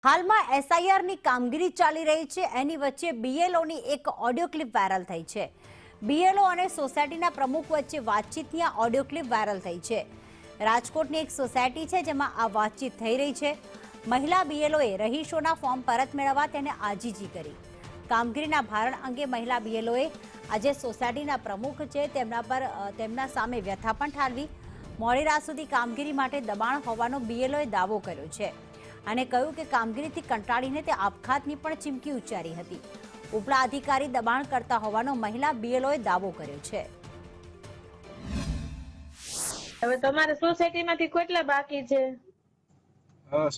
હાલમાં એસઆઈઆરની કામગીરી ચાલી રહી છે, એની વચ્ચે બીએલઓની એક ઓડિયો ક્લિપ વાયરલ થઈ છે। બીએલઓ અને સોસાયટીના પ્રમુખ વચ્ચે વાતચીતની આ ઓડિયો ક્લિપ વાયરલ થઈ છે। રાજકોટની એક સોસાયટી છે જેમાં આ વાતચીત થઈ રહી છે। મહિલા બીએલઓએ રહીશોના ફોર્મ પરત મેળવવા તેને આજીજી કરી। કામગીરીના ભારણ અંગે મહિલા બીએલઓએ આજે સોસાયટીના પ્રમુખ છે તેમના સામે વ્યથા પણ ઠાલવી। મોડી રાત સુધી કામગીરી માટે દબાણ હોવાનો બીએલઓએ દાવો કર્યો છે અને કહ્યું કે કામગીરીથી કંટાળીને તે આપઘાતની પણ ચીમકી ઉચ્ચારી હતી। ઉપલા અધિકારી દબાણ કરતા હોવાનો મહિલા બીએલઓએ દાવો કર્યો છે। હવે તમારે સોસાયટીમાંથી કેટલા બાકી છે?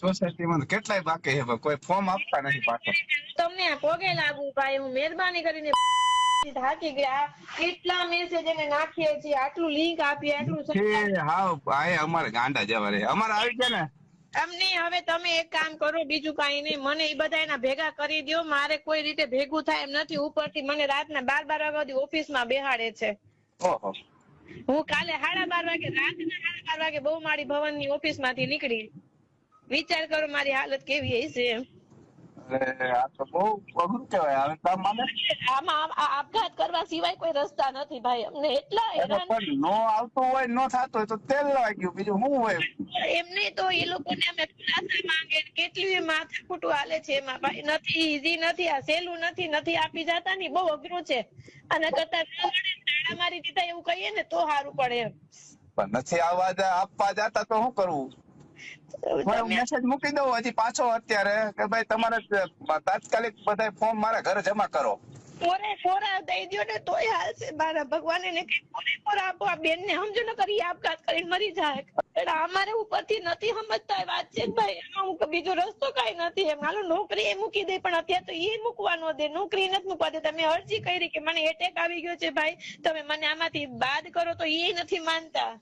સોસાયટીમાં કેટલાય બાકી છે, કોઈ ફોર્મ આપતા નથી પાછો। તમને આ પોગે લાગુ ભાઈ, હું મહેરબાની કરીને થાકી ગયા। કેટલા મેસેજ એને નાખીએ છીએ, આટલું લિંક આપીએ, આટલું હા ભાઈ અમારે ગાંડા જવા રે અમારે આવી ગયા ને અમને। હવે તમે એક કામ કરો, બીજું કઈ નહીં, મને એ બધા એના ભેગા કરી દો। મારે કોઈ રીતે ભેગું થાય એમ નથી। ઉપરથી મને રાતના 12 વાગ્યા સુધી ઓફિસમાં બેહાડે છે। ઓહો, હું કાલે 12:30 વાગે, રાતના 12:30 વાગે બહુમાળી ભવનની ઓફિસમાંથી નીકળી। વિચાર કરો મારી હાલત કેવી હશે એમ। આ તો બહુ અઘરું કહેવાય। હવે તમારે આમાં આપઘાત કરવા સિવાય કોઈ રસ્તા નથી ભાઈ। અમને એટલા હેરાન પણ નો આવતું હોય, નો થતું હોય તો તેલ લાગ્યું, બીજું શું હોય? એમને તો એ લોકોને અમે ખુલાસા માંગે, કેટલી માથાકૂટું હાલે છે એમાં ભાઈ। નથી ઈઝી નથી, આ સહેલું નથી આપી જતા ને, બહુ અઘરું છે। અને કરતા તાળા મારી દીધા એવું કહીએ ને તો સારું પડે એમ। પણ નથી આપવા જતા તો શું કરવું? મેસેજ મૂકી દઉં હજી પાછો અત્યારે કે ભાઈ તમારે તાત્કાલિક બધા ફોર્મ મારા ઘરે જમા કરો। પોરા દઈ દો ને તોય હાલશે મારા ભગવાન। એને કઈ પોરા આપો, આ બેન ને સમજો ને, કરી આપઘાત કરીને મરી જાય। એટલે અમારે ઉપરથી નથી સમજતા વાત છે ભાઈ। એમાં બીજો રસ્તો કઈ નથી એમ। હાલો નોકરી એ મૂકી દે, પણ અત્યારે તો એ મૂકવા ન દે, નોકરી નથી મૂકવા દે। તમે અરજી કરી કે મને એટેક આવી ગયો છે ભાઈ, તમે મને આમાંથી બાદ કરો, તો એ નથી માનતા।